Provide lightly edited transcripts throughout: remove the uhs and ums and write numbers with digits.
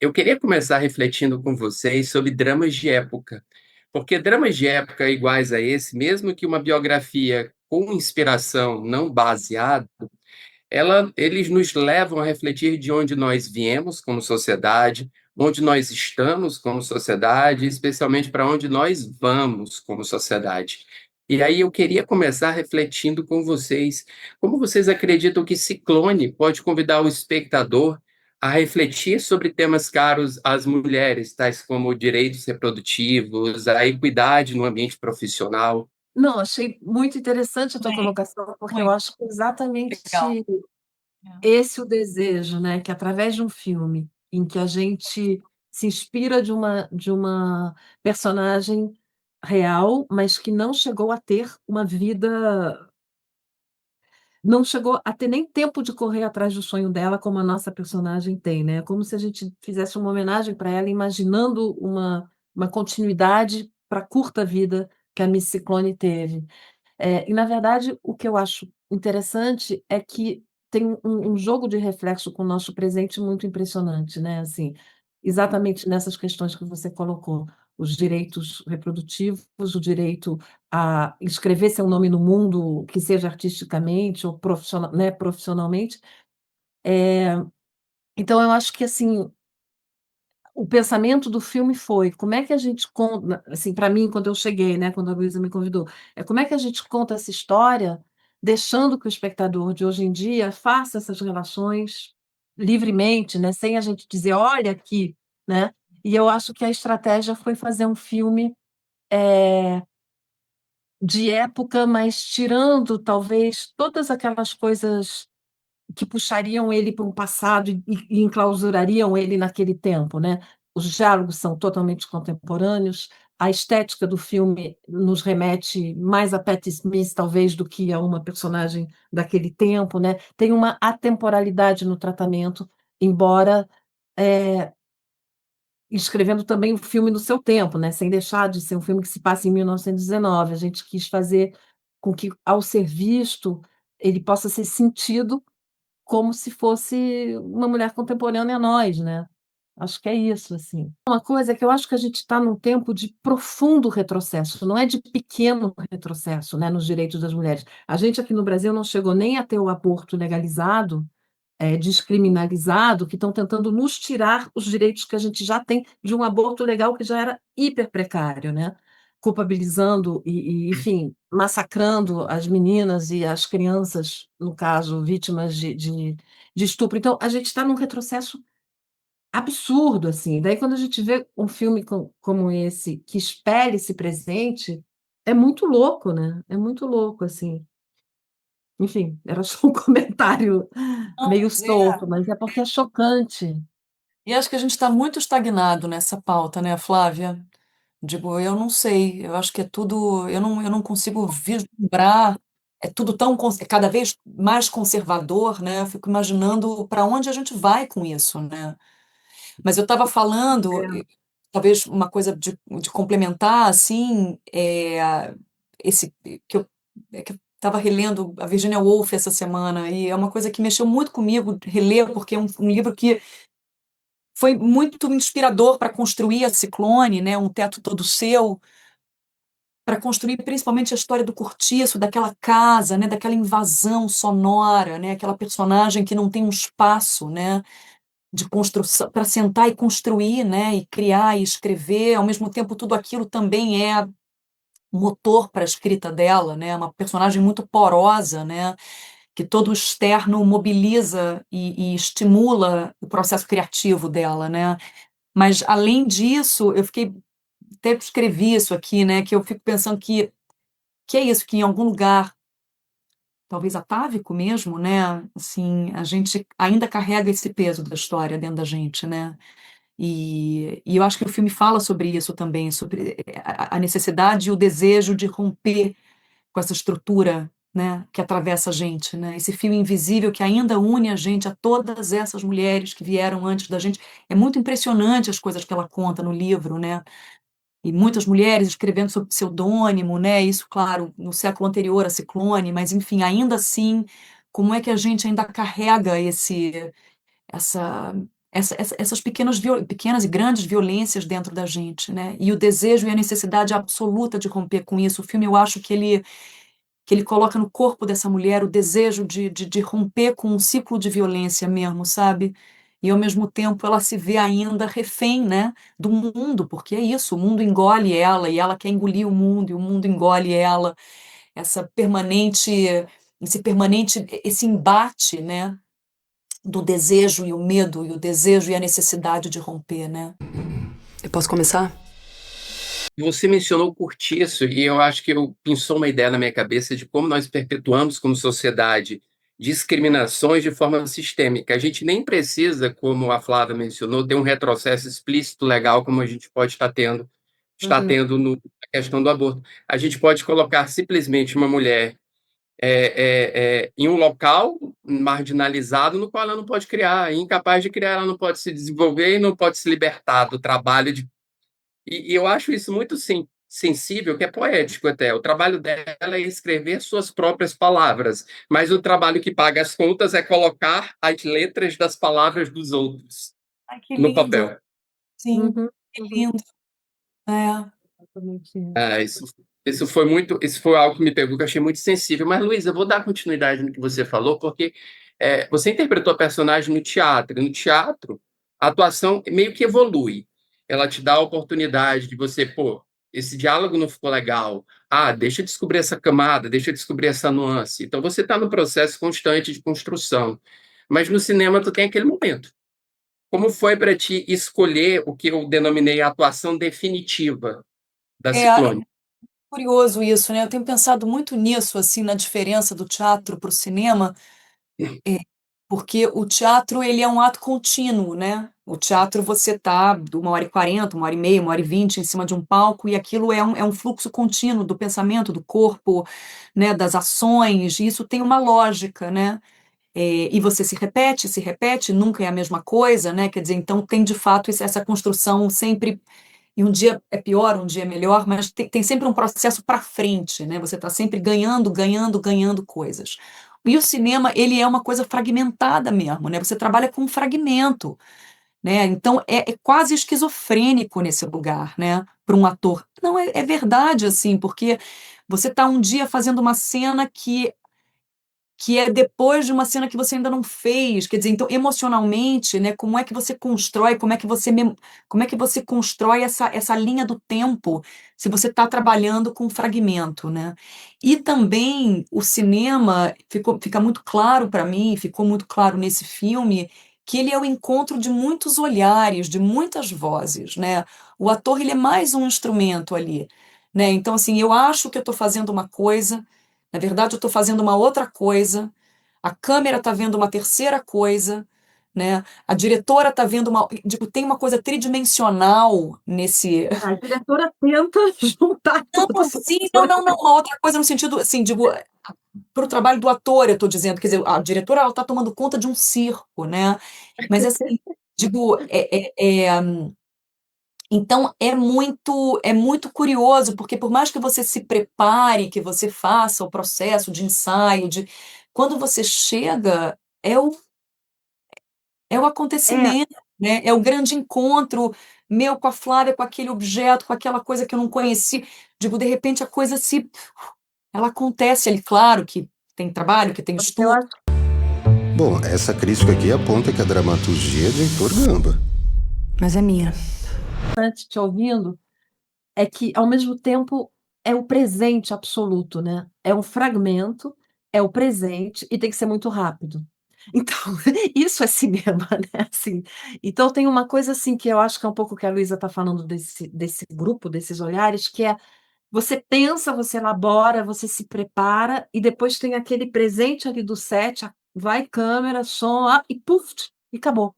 Eu queria começar refletindo com vocês sobre dramas de época, porque dramas de época iguais a esse, mesmo que uma biografia com inspiração não baseada, eles nos levam a refletir de onde nós viemos como sociedade, onde nós estamos como sociedade, especialmente para onde nós vamos como sociedade. E aí eu queria começar refletindo com vocês, como vocês acreditam que Ciclone pode convidar o espectador a refletir sobre temas caros às mulheres, tais como direitos reprodutivos, a equidade no ambiente profissional? Não, achei muito interessante a tua Muito, colocação, porque eu muito acho que é legal. exatamente É. esse o desejo, né? Que através de um filme em que a gente se inspira de uma personagem real, mas que não chegou a ter uma vida, não chegou a ter nem tempo de correr atrás do sonho dela, como a nossa personagem tem, né? Como se a gente fizesse uma homenagem para ela, imaginando uma continuidade para a curta vida que a Miss Ciclone teve. E na verdade, o que eu acho interessante é que tem um jogo de reflexo com o nosso presente muito impressionante, né, assim, exatamente nessas questões que você colocou, os direitos reprodutivos, o direito a escrever seu nome no mundo, que seja artisticamente ou profissionalmente. Então eu acho que, assim, o pensamento do filme foi: como é que a gente conta, assim, para mim, quando eu cheguei, né, quando a Luísa me convidou, como é que a gente conta essa história, deixando que o espectador de hoje em dia faça essas relações livremente, né, sem a gente dizer: "Olha aqui", né. E eu acho que a estratégia foi fazer um filme, eh, de época, mas tirando talvez todas aquelas coisas que puxariam ele para um passado e enclausurariam ele naquele tempo, né. Os diálogos são totalmente contemporâneos, a estética do filme nos remete mais a Patti Smith, talvez, do que a uma personagem daquele tempo, né. Tem uma atemporalidade no tratamento, embora, eh, escrevendo também o filme no seu tempo, né, sem deixar de ser um filme que se passa em 1919. A gente quis fazer com que, ao ser visto, ele possa ser sentido como se fosse uma mulher contemporânea a nós, né. Acho que é isso, assim. Uma coisa é que eu acho que a gente está num tempo de profundo retrocesso, não é de pequeno retrocesso, né, nos direitos das mulheres. A gente aqui no Brasil não chegou nem a ter o aborto legalizado, descriminalizado, que estão tentando nos tirar os direitos que a gente já tem de um aborto legal que já era hiper precário, né, culpabilizando enfim, massacrando as meninas e as crianças, no caso, vítimas de estupro. Então a gente está num retrocesso absurdo, assim. Daí quando a gente vê um filme como esse, que espelha esse presente, é muito louco, né, é muito louco, assim. Enfim, era só um comentário Não, meio mas é. solto, mas é porque é chocante. E acho que a gente está muito estagnado nessa pauta, né, Flávia? Digo, eu não sei, eu acho que é tudo, eu não consigo vislumbrar, é tudo tão, é cada vez mais conservador, né? Eu fico imaginando para onde a gente vai com isso, né? Mas eu estava falando, É. talvez uma coisa de complementar, assim, esse que eu estava relendo a Virginia Woolf essa semana, e é uma coisa que mexeu muito comigo reler, porque é um livro que foi muito inspirador para construir a Ciclone, né, Um Teto Todo Seu, para construir principalmente a história do Cortiço, daquela casa, né, daquela invasão sonora, né, aquela personagem que não tem um espaço, né, de construção para sentar e construir, né, e criar e escrever, ao mesmo tempo tudo aquilo também é motor para a escrita dela, né, uma personagem muito porosa, né, que todo o externo mobiliza e estimula o processo criativo dela, né. Mas além disso, eu fiquei, até escrevi isso aqui, né, que eu fico pensando que é isso, que em algum lugar, talvez atávico mesmo, né, assim, a gente ainda carrega esse peso da história dentro da gente, né. E eu acho que o filme fala sobre isso também, sobre a necessidade e o desejo de romper com essa estrutura, né, que atravessa a gente, né, esse fio invisível que ainda une a gente a todas essas mulheres que vieram antes da gente. É muito impressionante as coisas que ela conta no livro, né, e muitas mulheres escrevendo sob pseudônimo, né, isso, claro, no século anterior a Ciclone, mas enfim, ainda assim, como é que a gente ainda carrega essa essas pequenas e grandes violências dentro da gente, né? E o desejo e a necessidade absoluta de romper com isso. O filme, eu acho que ele coloca no corpo dessa mulher o desejo de romper com um ciclo de violência mesmo, sabe? E ao mesmo tempo ela se vê ainda refém, né, do mundo, porque é isso, o mundo engole ela e ela quer engolir o mundo e o mundo engole ela. Essa permanente, esse embate, né, do desejo e o medo e o desejo e a necessidade de romper, né? Eu posso começar? Você mencionou o cortiço, e eu acho que pensou uma ideia na minha cabeça de como nós perpetuamos como sociedade discriminações de forma sistêmica. A gente nem precisa, como a Flávia mencionou, ter um retrocesso explícito legal como a gente pode está Uhum. tendo na questão do aborto. A gente pode colocar simplesmente uma mulher em um local marginalizado no qual ela não pode criar, incapaz de criar, ela não pode se desenvolver e não pode se libertar do trabalho de e eu acho isso muito sensível, que é poético até. O trabalho dela é escrever suas próprias palavras, mas o trabalho que paga as contas é colocar as letras das palavras dos outros Ai, que no lindo. papel. Sim, Uhum. que Uhum. lindo. É. Exatamente isso. Ah, isso foi algo que me pegou, que eu achei muito sensível. Mas, Luísa, eu vou dar continuidade no que você falou, porque você interpretou a personagem no teatro. E no teatro, a atuação meio que evolui. Ela te dá a oportunidade de você, pô, esse diálogo não ficou legal. Ah, deixa eu descobrir essa camada, deixa eu descobrir essa nuance. Então, você está no processo constante de construção. Mas no cinema, tu tem aquele momento. Como foi para ti escolher o que eu denominei a atuação definitiva da É Ciclone? curioso isso, né? Eu tenho pensado muito nisso, assim, na diferença do teatro para o cinema, porque o teatro, ele é um ato contínuo, né? O teatro, você tá de 1h40, 1h30, 1h20 em cima de um palco, e aquilo é um fluxo contínuo do pensamento, do corpo, né? Das ações, e isso tem uma lógica, né? E você se repete, nunca é a mesma coisa, né? Quer dizer, então tem de fato essa construção sempre. E um dia é pior, um dia é melhor, mas tem sempre um processo para frente, né? Você está sempre ganhando, ganhando, ganhando coisas. E o cinema, ele é uma coisa fragmentada mesmo, né? Você trabalha com um fragmento, né? Então é quase esquizofrênico nesse lugar, né? Para um ator. Não, é verdade, assim, porque você está um dia fazendo uma cena que é depois de uma cena que você ainda não fez, quer dizer, então emocionalmente, né, como é que você constrói, como é que você constrói essa linha do tempo, se você está trabalhando com fragmento, né? E também o cinema fica muito claro para mim, ficou muito claro nesse filme, que ele é o encontro de muitos olhares, de muitas vozes, né? O ator, ele é mais um instrumento ali, né? Então, assim, eu acho que eu estou fazendo uma coisa, na verdade, eu estou fazendo uma outra coisa, a câmera está vendo uma terceira coisa, né? A diretora está vendo uma. Tipo, tem uma coisa tridimensional nesse. A diretora tenta juntar Não, todas as sim, não, coisas. não, não. Uma outra coisa no sentido, assim, digo, para o trabalho do ator, eu estou dizendo, quer dizer, a diretora ela está tomando conta de um circo, né? Mas assim, digo, então é muito curioso, porque por mais que você se prepare, que você faça o processo de ensaio, quando você chega, é o É, acontecimento, né? É o grande encontro meu com a Flávia, com aquele objeto, com aquela coisa que eu não conhecia. Digo, de repente a coisa ela acontece ali, claro que tem trabalho, que tem eu estudo. acho Bom, essa crítica aqui aponta que a dramaturgia é de Heitor Gamba. Mas é minha. que te ouvindo é que, ao mesmo tempo, é o presente absoluto, né? É um fragmento, é o presente e tem que ser muito rápido. Então, isso é cinema, né? Assim, então tem uma coisa assim que eu acho que é um pouco o que a Luísa está falando desse grupo, desses olhares, que é você pensa, você elabora, você se prepara e depois tem aquele presente ali do set, vai câmera, som, e puf, e acabou.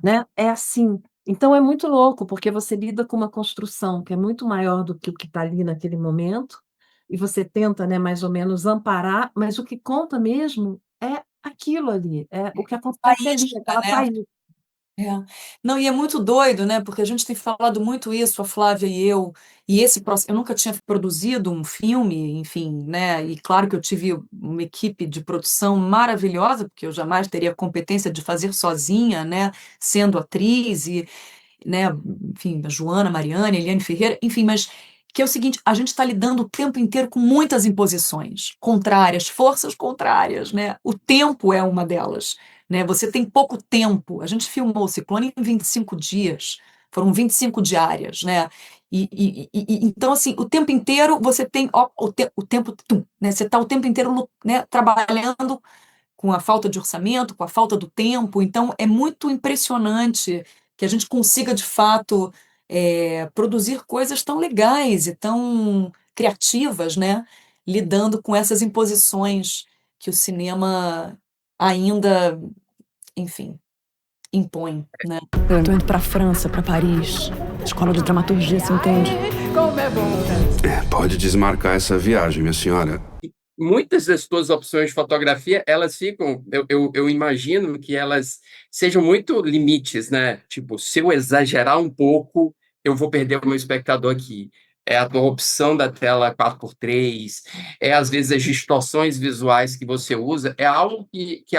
Né, é assim. Então é muito louco, porque você lida com uma construção que é muito maior do que o que está ali naquele momento, e você tenta, né, mais ou menos amparar, mas o que conta mesmo é aquilo ali, é o que acontece ali, Faísca, aquela né? faísca. É. Não, e é muito doido, né? Porque a gente tem falado muito isso, a Flávia e eu, e esse processo. Eu nunca tinha produzido um filme, enfim, né? E claro que eu tive uma equipe de produção maravilhosa, porque eu jamais teria a competência de fazer sozinha, né? Sendo atriz e, né? Enfim, a Joana, a Mariane, a Eliane Ferreira, enfim, mas que é o seguinte, a gente está lidando o tempo inteiro com muitas imposições contrárias, forças contrárias, né? O tempo é uma delas, né? Você tem pouco tempo. A gente filmou o Ciclone em 25 dias, foram 25 diárias, né? Então, assim, o tempo inteiro você tem ó, o tempo, né? Você está o tempo inteiro, né, trabalhando com a falta de orçamento, com a falta do tempo. Então, é muito impressionante que a gente consiga, de fato, produzir coisas tão legais e tão criativas, né? Lidando com essas imposições que o cinema ainda, enfim, impõe, né? Eu tô indo para a França, para Paris, escola de dramaturgia, você entende? Pode desmarcar essa viagem, minha senhora. Muitas das tuas opções de fotografia, elas ficam, eu imagino que elas sejam muito limites, né? Tipo, se eu exagerar um pouco, eu vou perder o meu espectador aqui. É a tua opção da tela 4x3, é às vezes as distorções visuais que você usa, é algo que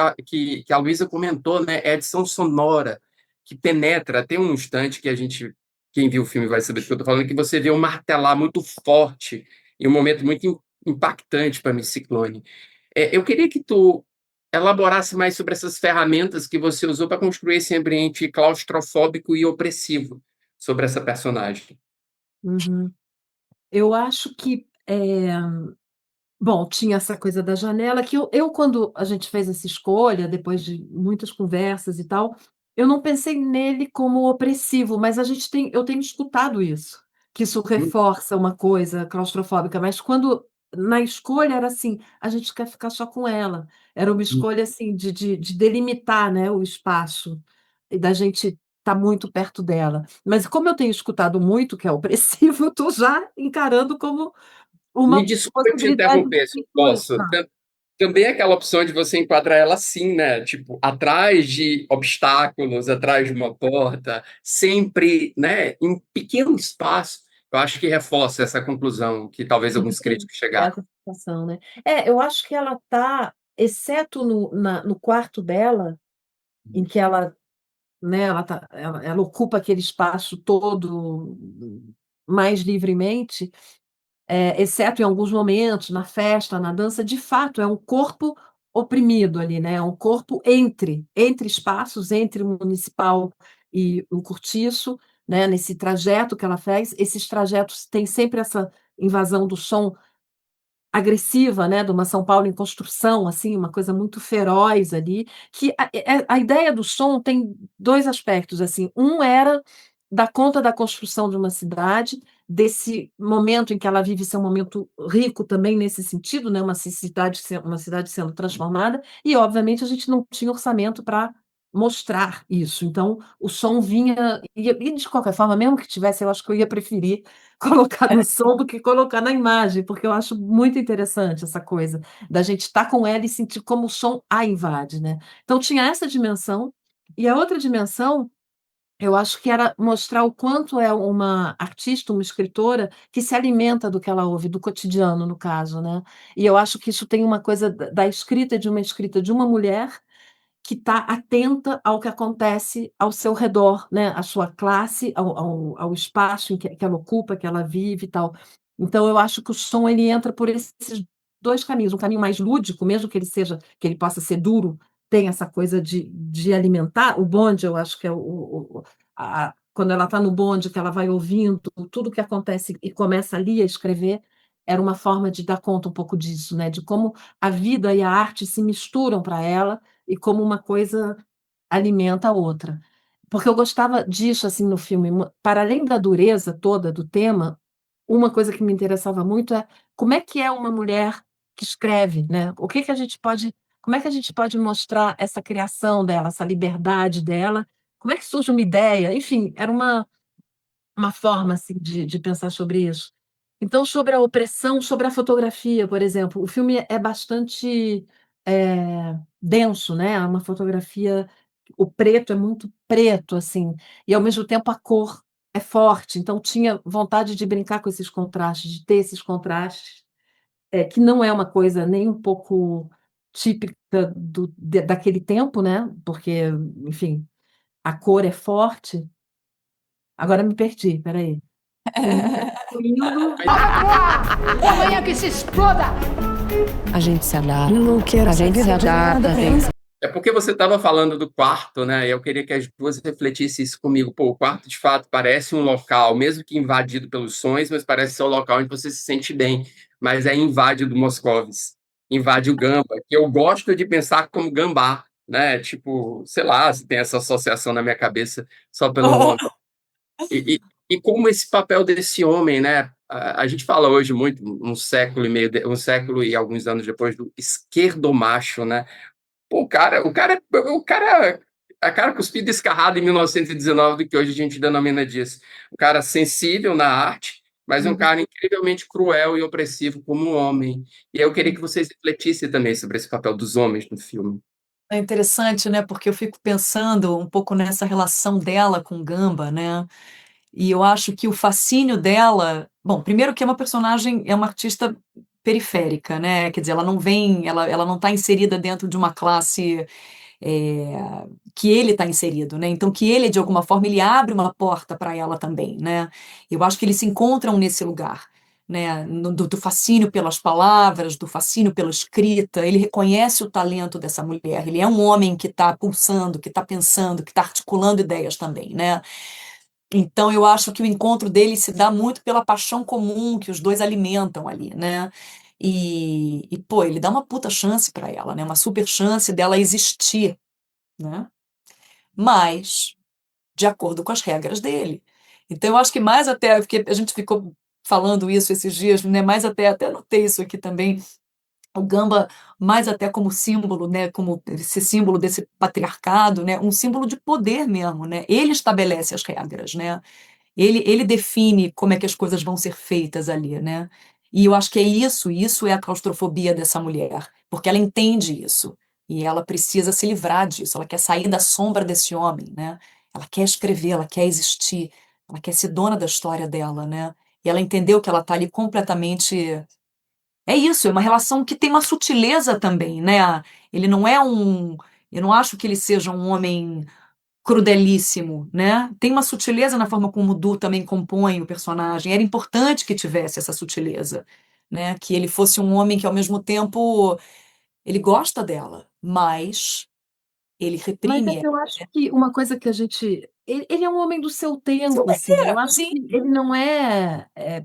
a Luísa comentou, né? É a edição sonora, que penetra. Tem um instante que a gente, quem viu o filme vai saber do que eu tô falando, que você vê um martelar muito forte, em um momento muito impactante para mim, Ciclone. Eu queria que tu elaborasse mais sobre essas ferramentas que você usou para construir esse ambiente claustrofóbico e opressivo sobre essa personagem. Uhum. Eu acho que, bom, tinha essa coisa da janela que quando a gente fez essa escolha, depois de muitas conversas e tal, eu não pensei nele como opressivo, mas eu tenho escutado isso, que isso Hum, reforça uma coisa claustrofóbica, mas quando na escolha era assim, a gente quer ficar só com ela, era uma hum. escolha assim de delimitar, né, o espaço, e da gente estar muito perto dela. Mas como eu tenho escutado muito que é opressivo, eu estou já encarando como Me uma desculpa eu te possibilidade de interromper, se eu leitura. posso. Também aquela opção de você enquadrar ela assim, né? Tipo, atrás de obstáculos, atrás de uma porta, sempre, né? Em pequeno espaço. Eu acho que reforça essa conclusão que talvez alguns críticos chegaram. Essa situação, né. Eu acho que ela tá, exceto no quarto dela, em que ela, né, ela ocupa aquele espaço todo mais livremente, exceto em alguns momentos, na festa, na dança, de fato, é um corpo oprimido ali, né, é um corpo entre espaços, entre o municipal e o cortiço, né, nesse trajeto que ela faz. Esses trajetos têm sempre essa invasão do som agressiva, né, de uma São Paulo em construção, assim, uma coisa muito feroz ali, que a ideia do som tem 2 aspectos, assim, um era dar conta da construção de uma cidade, desse momento em que ela vive ser um momento rico também nesse sentido, né, uma cidade sendo transformada, e obviamente a gente não tinha orçamento para mostrar isso, então o som vinha e de qualquer forma, mesmo que tivesse, eu acho que eu ia preferir colocar no som do que colocar na imagem, porque eu acho muito interessante essa coisa da gente estar com ela e sentir como o som a invade, né. Então tinha essa dimensão, e a outra dimensão, eu acho que era mostrar o quanto é uma artista, uma escritora, que se alimenta do que ela ouve, do cotidiano, no caso, né. E eu acho que isso tem uma coisa da escrita de uma mulher que está atenta ao que acontece ao seu redor, né, à sua classe, ao espaço em que ela ocupa, que ela vive e tal. Então eu acho que o som ele entra por esses 2 caminhos, um caminho mais lúdico, mesmo que ele possa ser duro, tem essa coisa de alimentar. O bonde eu acho que é quando ela está no bonde, que ela vai ouvindo tudo o que acontece e começa ali a escrever, era uma forma de dar conta um pouco disso, né, de como a vida e a arte se misturam para ela, e como uma coisa alimenta a outra. Porque eu gostava disso, assim, no filme, para além da dureza toda do tema, uma coisa que me interessava muito é como é que é uma mulher que escreve, né, o que que a gente pode como é que a gente pode mostrar essa criação dela, essa liberdade dela, como é que surge uma ideia, enfim, era uma forma, assim, de pensar sobre isso. Então, sobre a opressão, sobre a fotografia, por exemplo, o filme é bastante, denso, né, é uma fotografia o preto é muito preto, assim, e ao mesmo tempo a cor é forte, então tinha vontade de brincar com esses contrastes, de ter esses contrastes, que não é uma coisa nem um pouco típica daquele tempo, né? Porque, enfim, a cor é forte. Agora me perdi, peraí. O lindo. E amanhã que se exploda! A gente se adapta. Não quero a gente se adapta. É porque você estava falando do quarto, né? E eu queria que as duas refletissem isso comigo. Pô, o quarto, de fato, parece um local, mesmo que invadido pelos sonhos, mas parece ser um local onde você se sente bem. Mas é invade do Moscovis, invade o Gamba, que eu gosto de pensar como gambá, né? Tipo, sei lá, se tem essa associação na minha cabeça só pelo nome. E como esse papel desse homem, né? A gente fala hoje muito, um século e meio, um século e alguns anos depois, do esquerdomacho, né? Pô, a cara cuspido e escarrado em 1919, do que hoje a gente denomina disso. Um cara sensível na arte, mas um cara incrivelmente cruel e opressivo como um homem. E eu queria que vocês refletissem também sobre esse papel dos homens no filme. É interessante, né? Porque eu fico pensando um pouco nessa relação dela com Gamba, né? E eu acho que o fascínio dela, bom, primeiro que é uma personagem, é uma artista periférica, né? Quer dizer, ela não vem, ela não está inserida dentro de uma classe que ele está inserido, né? Então que ele, de alguma forma, ele abre uma porta para ela também, né? Eu acho que eles se encontram nesse lugar, né? Do fascínio pelas palavras, do fascínio pela escrita. Ele reconhece o talento dessa mulher. Ele é um homem que está pulsando, que está pensando, que está articulando ideias também, né? Então eu acho que o encontro deles se dá muito pela paixão comum que os dois alimentam ali, né? Pô, ele dá uma puta chance para ela, né? Uma super chance dela existir, né? Mas de acordo com as regras dele. Então eu acho que mais até, porque a gente ficou falando isso esses dias, né? Mais até anotei isso aqui também, o Gamba mais até como símbolo, né, como esse símbolo desse patriarcado, né, um símbolo de poder mesmo, né? Ele estabelece as regras, né? Ele define como é que as coisas vão ser feitas ali, né? E eu acho que é isso é a claustrofobia dessa mulher, porque ela entende isso e ela precisa se livrar disso, ela quer sair da sombra desse homem, né? Ela quer escrever, ela quer existir, ela quer ser dona da história dela, né? E ela entendeu que ela está ali completamente é isso, é uma relação que tem uma sutileza também, né? Ele não é um. Eu não acho que ele seja um homem crudelíssimo, né? Tem uma sutileza na forma como o Du também compõe o personagem. Era importante que tivesse essa sutileza, né? Que ele fosse um homem que, ao mesmo tempo, ele gosta dela, mas ele Mas é reprime que eu ela. acho que uma coisa que a gente. Ele é um homem do seu tempo, Super, assim. Eu acho sim, que ele não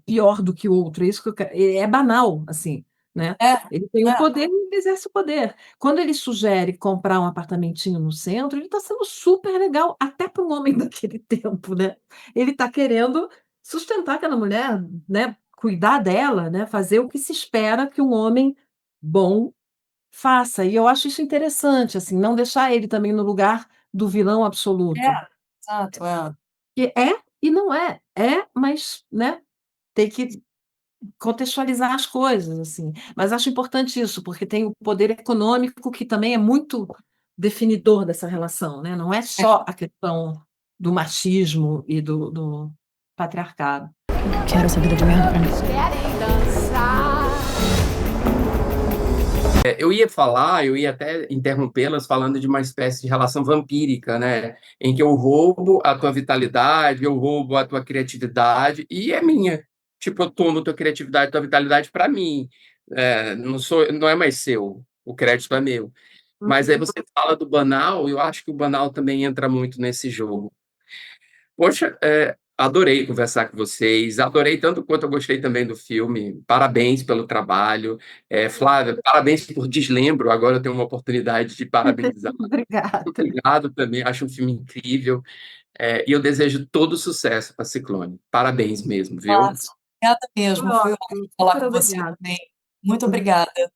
pior do que o outro. É isso que é banal, assim, né? é, Ele tem o é, poder e ele exerce o poder. Quando ele sugere comprar um apartamentinho no centro, ele está sendo super legal, até para um homem daquele tempo, né? Ele está querendo sustentar aquela mulher, né? Cuidar dela, né? Fazer o que se espera que um homem bom faça, e eu acho isso interessante, assim, não deixar ele também no lugar do vilão absoluto. exato, é. Que é e não é. É, mas, né, tem que contextualizar as coisas, assim. Mas acho importante isso, porque tem o poder econômico que também é muito definidor dessa relação, né, não é só a questão do machismo e do patriarcado. Quero essa vida de merda pra mim. Querem dançar. Eu ia até interrompê-las falando de uma espécie de relação vampírica, né? Em que eu roubo a tua vitalidade, eu roubo a tua criatividade, e é minha. Tipo, eu tomo tua criatividade, tua vitalidade para mim. Não é mais seu, o crédito é meu. Mas aí você fala do banal, eu acho que o banal também entra muito nesse jogo. Poxa, adorei conversar com vocês, adorei tanto quanto eu gostei também do filme. Parabéns pelo trabalho. Flávia, parabéns por Deslembro. Agora eu tenho uma oportunidade de parabenizar. Obrigada. Obrigado também, acho um filme incrível. E eu desejo todo sucesso para Ciclone. Parabéns mesmo, viu? Nossa, obrigada mesmo, foi ótimo Ótimo, falar super com você obrigada. também. Muito obrigada.